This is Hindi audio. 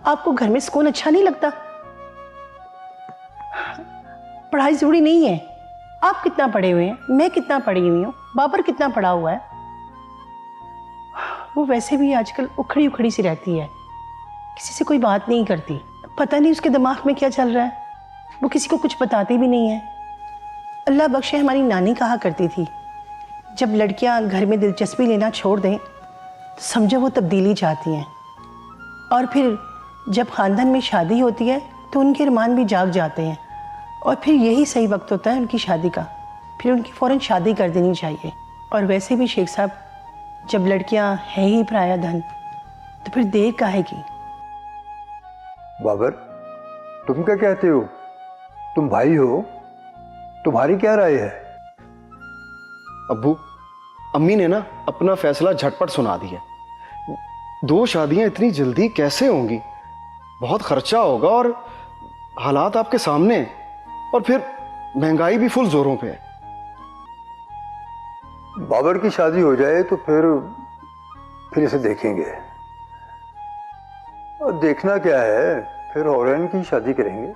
आपको घर में सुकून अच्छा नहीं लगता? पढ़ाई जरूरी नहीं है। आप कितना पढ़े हुए हैं, मैं कितना पढ़ी हुई हूँ, बाबर कितना पढ़ा हुआ है। वो वैसे भी आजकल उखड़ी उखड़ी सी रहती है, किसी से कोई बात नहीं करती। पता नहीं उसके दिमाग में क्या चल रहा है, वो किसी को कुछ बताती भी नहीं है। अल्लाह बख्शे, हमारी नानी कहा करती थी, जब लड़कियां घर में दिलचस्पी लेना छोड़ दें तो समझो वो तब्दीली चाहती हैं, और फिर जब ख़ानदान में शादी होती है तो उनके अरमान भी जाग जाते हैं, और फिर यही सही वक्त होता है उनकी शादी का। फिर उनकी फ़ौरन शादी कर देनी चाहिए। और वैसे भी शेख साहब, जब लड़कियां हैं ही पराया धन, तो फिर देर काहे की। बाबर, तुम क्या कहते हो? तुम भाई हो, तुम्हारी क्या राय है? अब्बू, अम्मी ने ना अपना फैसला झटपट सुना दिया। 2 शादियां इतनी जल्दी कैसे होंगी? बहुत खर्चा होगा, और हालात आपके सामने हैं, और फिर महंगाई भी फुल जोरों पे है। बाबर की शादी हो जाए तो फिर इसे देखेंगे। और देखना क्या है, फिर औरन की शादी करेंगे।